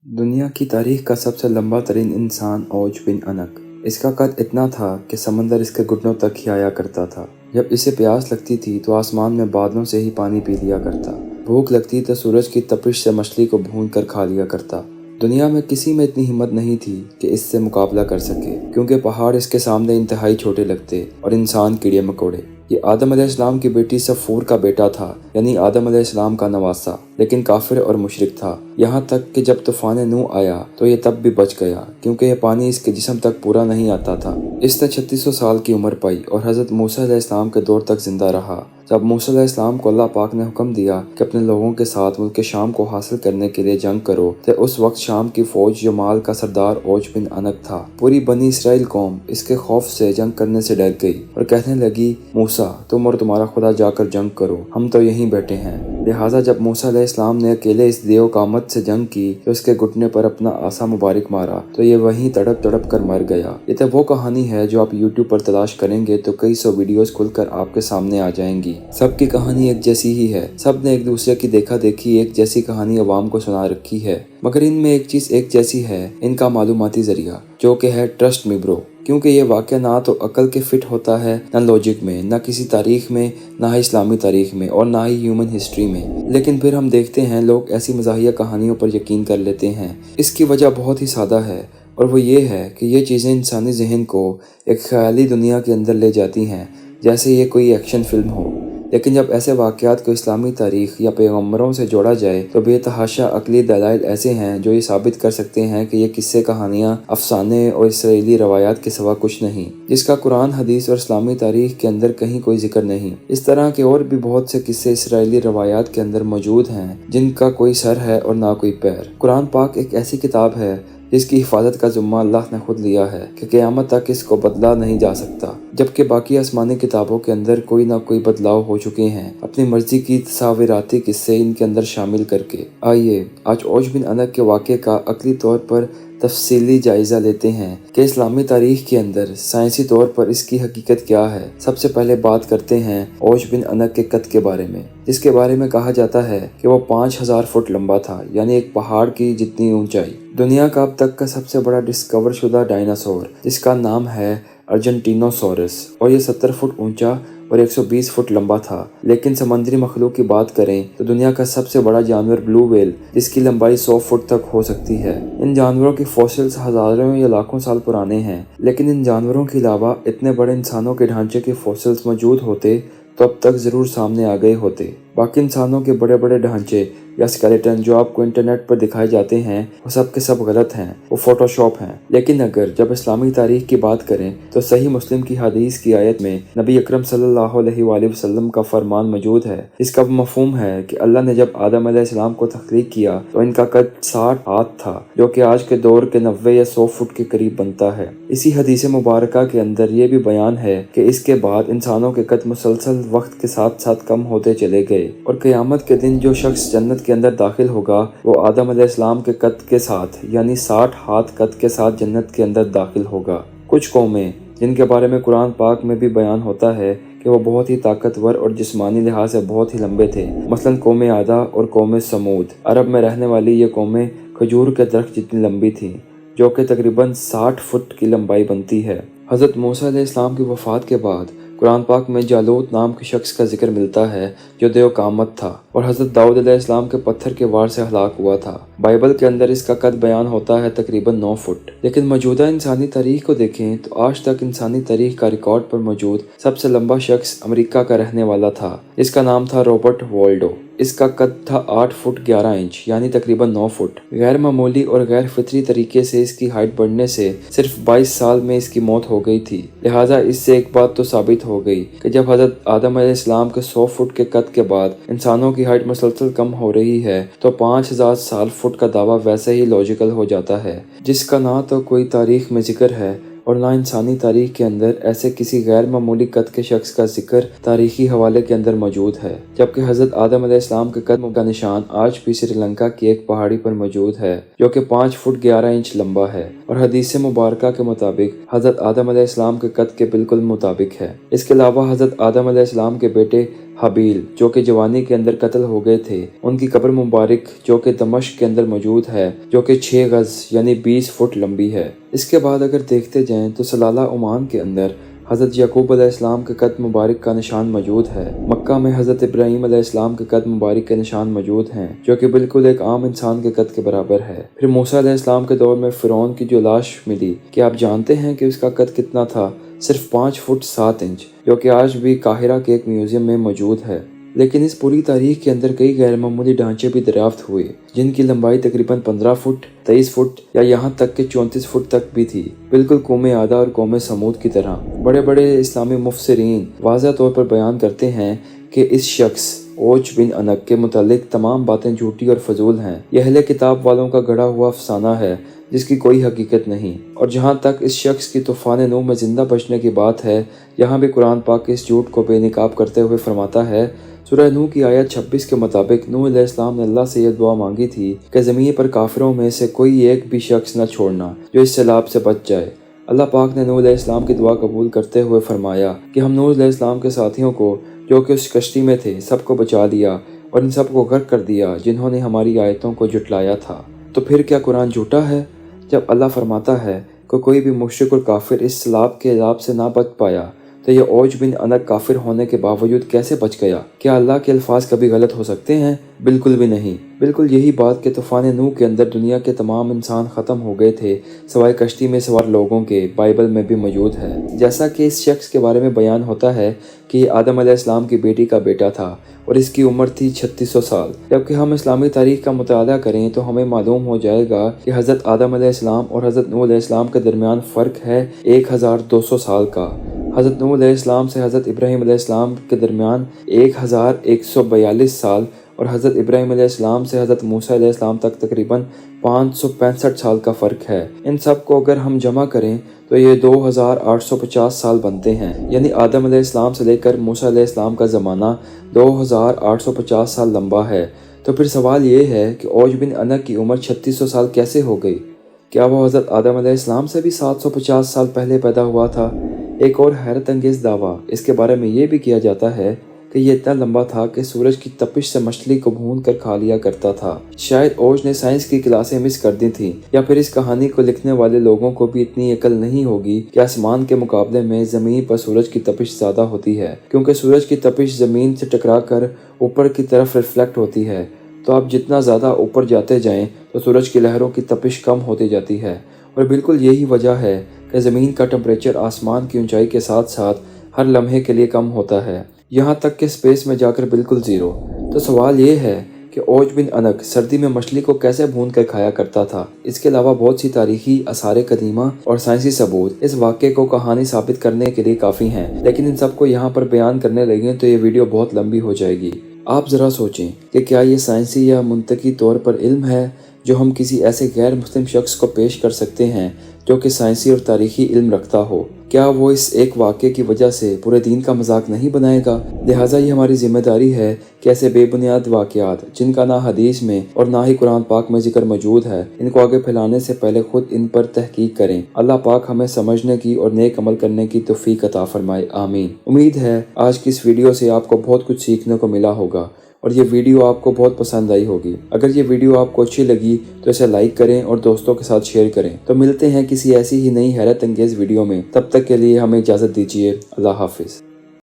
दुनिया की तारीख का सबसे लंबा तरीन इंसान औज बिन अनक। इसका कद इतना था कि समंदर इसके घुटनों तक ही आया करता था। जब इसे प्यास लगती थी तो आसमान में बादलों से ही पानी पी लिया करता। भूख लगती तो सूरज की तपिश से मछली को भून कर खा लिया करता। दुनिया में किसी में इतनी हिम्मत नहीं थी कि इससे मुकाबला कर सके, क्योंकि पहाड़ इसके सामने इंतहाई छोटे लगते और इंसान कीड़े मकोड़े। ये आदम अलैहिस्सलाम की बेटी सफूर का बेटा था, यानी आदम अलैहिस्सलाम का नवासा, लेकिन काफिर और मुशरिक था। यहाँ तक कि जब तूफान नूह आया तो ये तब भी बच गया, क्योंकि यह पानी इसके जिस्म तक पूरा नहीं आता था। इसने 3600 साल की उम्र पाई और हज़रत मूसा अलैहिस्सलाम के दौर तक जिंदा रहा। जब मूसा अलैहिस्सलाम को अल्लाह पाक ने हुक्म दिया कि अपने लोगों के साथ मुल्क शाम को हासिल करने के लिए जंग करो, तो उस वक्त शाम की फौज जमाल का सरदार औज बिन अनक था। पूरी बनी इसराइल कौम इसके खौफ से जंग करने से डर गई और कहने लगी, मूसा तुम और तुम्हारा खुदा जाकर जंग करो, हम तो यहीं बैठे हैं। लिहाजा जब मूसा अलैहिस्सलाम ने अकेले इस देव कामत से जंग की तो उसके घुटने पर अपना आसा मुबारक मारा तो ये वहीं तड़प तड़प कर मर गया। ये तो वो कहानी है जो आप YouTube पर तलाश करेंगे तो कई सौ वीडियोस खुलकर आपके सामने आ जाएंगी। सबकी कहानी एक जैसी ही है, सब ने एक दूसरे की देखा देखी एक जैसी कहानी अवाम को सुना रखी है, मगर इनमें एक चीज एक जैसी है, इनका मालूमाती जरिया, जो कि है ट्रस्ट मी ब्रो। क्योंकि ये वाक़या ना तो अकल के फिट होता है, ना लॉजिक में, ना किसी तारीख में, ना ही इस्लामी तारीख में और ना ही ह्यूमन हिस्ट्री में। लेकिन फिर हम देखते हैं लोग ऐसी मज़ाहिया कहानियों पर यकीन कर लेते हैं। इसकी वजह बहुत ही सादा है और वो ये है कि ये चीज़ें इंसानी जहन को एक ख्याली दुनिया के अंदर ले जाती हैं, जैसे ये कोई एक्शन फिल्म हो। लेकिन जब ऐसे वाक़यात को इस्लामी तारीख या पैगम्बरों से जोड़ा जाए तो बेतहाशा अकली दलाइल ऐसे हैं जो ये साबित कर सकते हैं कि ये किस्से कहानियाँ, अफसाने और इसराइली रवायात के सिवा कुछ नहीं, जिसका कुरान, हदीस और इस्लामी तारीख के अंदर कहीं कोई जिक्र नहीं। इस तरह के और भी बहुत से किस्से इसराइली रवायात के अंदर मौजूद हैं जिनका कोई सर है और ना कोई पैर। कुरान पाक एक ऐसी किताब है जिसकी हिफाजत का ज़िम्मा अल्लाह ने खुद लिया है कि क़यामत तक इसको बदला नहीं जा सकता, जबकि बाकी आसमानी किताबों के अंदर कोई ना कोई बदलाव हो चुके हैं अपनी मर्जी की तस्वीराती किस्से इनके अंदर शामिल करके। आइए आज औज बिन अनक के वाक़े का अकली तौर पर तफसीली जायज़ा लेते हैं कि इस्लामी तारीख के अंदर साइंसी तौर पर इसकी हकीकत क्या है। सबसे पहले बात करते हैं औज बिन अनक के कद के बारे में, जिसके बारे में कहा जाता है कि वो 5000 फुट लंबा था, यानी एक पहाड़ की जितनी ऊंचाई। दुनिया का अब तक का सबसे बड़ा डिस्कवर शुदा डायनासोर, जिसका नाम है अर्जेंटीनोसोरस, और ये 70 फुट ऊंचा और 120 फुट लंबा था। लेकिन समंदरी मखलूक की बात करें तो दुनिया का सबसे बड़ा जानवर ब्लू व्हेल, जिसकी लंबाई 100 फुट तक हो सकती है। इन जानवरों के फॉसिल्स हजारों या लाखों साल पुराने हैं, लेकिन इन जानवरों के अलावा इतने बड़े इंसानों के ढांचे के फॉसिल्स मौजूद होते तो अब तक जरूर सामने आ गए होते। बाकी इंसानों के बड़े बड़े ढांचे या स्केलेटन जो आपको इंटरनेट पर दिखाए जाते हैं वो सब के सब गलत हैं, वो फोटोशॉप हैं। लेकिन अगर जब इस्लामी तारीख की बात करें तो सही मुस्लिम की हदीस की आयत में नबी अकरम सल्लल्लाहु अलैहि वसल्लम का फरमान मौजूद है। इसका मफहूम है कि अल्लाह ने जब आदम अलैहिस्सलाम को तख्लीक किया तो इनका कद 60 हाथ था, जो कि आज के दौर के 90 या 100 फुट के करीब बनता है। इसी हदीस मुबारका के अंदर ये भी बयान है कि इसके बाद इंसानों के कद मुसलसल वक्त के साथ साथ कम होते चले गए और क़यामत के दिन जो शख्स जन्नत के अंदर दाखिल होगा वो आदम अलैहिस्सलाम के कद के साथ, यानी 60 हाथ कद के साथ जन्नत के अंदर दाखिल होगा। कुछ कौमें जिनके बारे में कुरान पाक में भी बयान होता है कि वो बहुत ही ताकतवर और जिस्मानी लिहाज से बहुत ही लंबे थे, मसलन कौम आदा और कौम समूद। अरब में रहने वाली ये कौमें खजूर के दरख्त जितनी लंबी थीं, जो कि तकरीबन 60 फुट की लंबाई बनती है। हज़रत मूसा अलैहिस्सलाम की वफ़ात के बाद कुरान पाक में जालूत नाम के शख्स का जिक्र मिलता है जो देव कामत था और हज़रत दाऊद अलैहिस्सलाम के पत्थर के वार से हलाक हुआ था। बाइबल के अंदर इसका कद बयान होता है तकरीबन 9 फुट। लेकिन मौजूदा इंसानी तारीख को देखें तो आज तक इंसानी तारीख का रिकॉर्ड पर मौजूद सबसे लंबा शख्स अमेरिका का रहने वाला था, जिसका नाम था रॉबर्ट वाल्डो। इसका कद था 8 फुट 11 इंच, यानी तकरीबन 9 फुट। गैर मामूली और गैर फितरी तरीके से इसकी हाइट बढ़ने से सिर्फ 22 साल में इसकी मौत हो गई थी। लिहाजा इससे एक बात तो साबित हो गई कि जब हज़रत आदम अलैहिस्सलाम के 100 फुट के कद के बाद इंसानों की हाइट मुसलसल कम हो रही है तो 5000 साल फुट का दावा वैसे ही लॉजिकल हो जाता है, जिसका ना तो कोई तारीख में जिक्र है और ना इंसानी तारीख के अंदर ऐसे किसी गैर मामूली कद के शख्स का जिक्र तारीखी हवाले के अंदर मौजूद है। जबकि हज़रत आदम अलैहिस्सलाम के कद का निशान आज भी श्रीलंका की एक पहाड़ी पर मौजूद है, जो कि 5 फुट 11 इंच लंबा है और हदीस मुबारका के मुताबिक हज़रत आदम अलैहिस्सलाम के कद के बिल्कुल मुताबिक है। इसके अलावा हज़रत आदम अलैहिस्सलाम के बेटे हाबील जो कि जवानी के अंदर कत्ल हो गए थे, उनकी कब्र मुबारक जो कि दमिश्क के अंदर मौजूद है, जो कि 6 गज यानी 20 फुट लंबी है। इसके बाद अगर देखते जाएं तो सलाला ओमान के अंदर हज़रत याकूब अलैहिस्सलाम के कद मुबारक का निशान मौजूद है। मक्का में हज़रत इब्राहीम अलैहिस्सलाम के कद मुबारक के निशान मौजूद हैं, जो कि बिल्कुल एक आम इंसान के कद के बराबर है। फिर मूसा अलैहिस्सलाम के दौर में फ़िरौन की जो लाश मिली, कि आप जानते हैं कि उसका कद कितना था? सिर्फ 5 फुट 7 इंच, जो कि आज भी काहिरा के एक म्यूजियम में मौजूद है। लेकिन इस पूरी तारीख के अंदर कई गैर मामूली ढांचे भी दरियाफ्त हुए, जिनकी लंबाई तकरीबन 15 फुट, 23 फुट या यहाँ तक कि 34 फुट तक भी थी, बिल्कुल कौमे आदा और कौमे समूद की तरह। बड़े बड़े इस्लामी मुफस्सिरीन वाज़ह तौर पर बयान करते हैं कि इस शख्स ओज बिन अनक के मुतालिक तमाम बातें झूठी और फजूल हैं। यह अहले किताब वालों का गढ़ा हुआ अफसाना है जिसकी कोई हकीकत नहीं। और जहाँ तक इस शख्स की तूफ़ान नूह में ज़िंदा बचने की बात है, यहाँ भी कुरान पाक इस झूठ को बेनकाब करते हुए फरमाता है। सूरह नूह की आयत 26 के मुताबिक नूह अलैहिस्सलाम ने अल्लाह से यह दुआ मांगी थी कि ज़मीन पर काफिरों में से कोई एक भी शख्स न छोड़ना जो इस सैलाब से बच जाए। अल्लाह पाक ने नूह अलैहिस्सलाम की दुआ कबूल करते हुए फरमाया कि हम नूह अलैहिस्सलाम के साथियों को जो कि उस कश्ती में थे सबको बचा लिया और इन सबको गर्क कर दिया जिन्होंने हमारी आयतों को जुटलाया था। तो फिर क्या कुरान झूठा है? जब अल्लाह फरमाता है कि कोई भी मुश्रिक और काफिर इस सैलाब के अज़ाब से ना बच पाया, तो ये ओज बिन अनक काफिर होने के बावजूद कैसे बच गया? क्या अल्लाह के अल्फाज कभी गलत हो सकते हैं? बिल्कुल भी नहीं। बिल्कुल यही बात कि तूफ़ान नूह के अंदर दुनिया के तमाम इंसान ख़त्म हो गए थे सवाए कश्ती में सवार लोगों के, बाइबल में भी मौजूद है। जैसा कि इस शख्स के बारे में बयान होता है कि ये आदम अलैहिस्सलाम की बेटी का बेटा था और इसकी उम्र थी 3600 साल। जबकि हम इस्लामी तारीख का मुताला करें तो हमें मालूम हो जाएगा कि हज़रत आदम अलैहिस्सलाम और हज़रत नूह अलैहिस्सलाम के दरमियान फ़र्क है 1200 साल का। हज़रत नूह अलैहिस्सलाम से हज़रत इब्राहीम अलैहिस्सलाम के दरमियान 1142 साल और हज़रत इब्राहीम अलैहिस्सलाम से हज़रत मूसा अलैहिस्सलाम तक तकरीबन 565 साल का फ़र्क है। इन सब को अगर हम जमा करें तो ये 2850 साल बनते हैं। यानी आदम अलैहिस्सलाम से लेकर मूसा अलैहिस्सलाम का ज़माना 2850 साल लंबा है। तो फिर सवाल ये है कि ओज बिन अनक की उम्र 3600 साल कैसे हो गई? क्या वो हज़रत आदम अलैहिस्सलाम से भी 750 साल पहले पैदा हुआ था? एक और हैरत अंगेज़ दावा इसके बारे में ये भी किया जाता है कि ये इतना लंबा था कि सूरज की तपिश से मछली को भून कर खा लिया करता था। शायद ओज ने साइंस की क्लासें मिस कर दी थी, या फिर इस कहानी को लिखने वाले लोगों को भी इतनी अकल नहीं होगी कि आसमान के मुकाबले में ज़मीन पर सूरज की तपिश ज़्यादा होती है, क्योंकि सूरज की तपिश ज़मीन से टकरा कर ऊपर की तरफ रिफ्लेक्ट होती है। तो आप जितना ज़्यादा ऊपर जाते जाएँ तो सूरज की लहरों की तपिश कम होती जाती है। और बिल्कुल यही वजह है कि ज़मीन का टेम्परेचर आसमान की ऊंचाई के साथ साथ हर लम्हे के लिए कम होता है, यहाँ तक कि स्पेस में जाकर बिल्कुल ज़ीरो। तो सवाल ये है कि ओज बिन अनक सर्दी में मछली को कैसे भून कर खाया करता था? इसके अलावा बहुत सी तारीखी आसार कदीमा और साइंसी सबूत इस वाक़े को कहानी साबित करने के लिए काफ़ी हैं, लेकिन इन सबको यहाँ पर बयान करने लगे तो ये वीडियो बहुत लंबी हो जाएगी। आप ज़रा सोचें कि क्या ये साइंसी या मुंतकी तौर पर इल्म है जो हम किसी ऐसे गैर मुस्लिम शख्स को पेश कर सकते हैं जो कि साइंसी और तारीखी इल्म रखता हो? क्या वो इस एक वाक़े की वजह से पूरे दीन का मजाक नहीं बनाएगा? लिहाजा ये हमारी जिम्मेदारी है कि ऐसे बेबुनियाद वाक़यात जिनका ना हदीस में और ना ही कुरान पाक में जिक्र मौजूद है, इनको आगे फैलाने से पहले खुद इन पर तहकीक करें। अल्लाह पाक हमें समझने की और नेक अमल करने की तौफीक अता फरमाए, आमीन। उम्मीद है आज की इस वीडियो से आपको बहुत कुछ सीखने को मिला होगा और ये वीडियो आपको बहुत पसंद आई होगी। अगर ये वीडियो आपको अच्छी लगी तो इसे लाइक करें और दोस्तों के साथ शेयर करें। तो मिलते हैं किसी ऐसी ही नई हैरत अंगेज़ वीडियो में, तब तक के लिए हमें इजाज़त दीजिए। अल्लाह हाफिज़।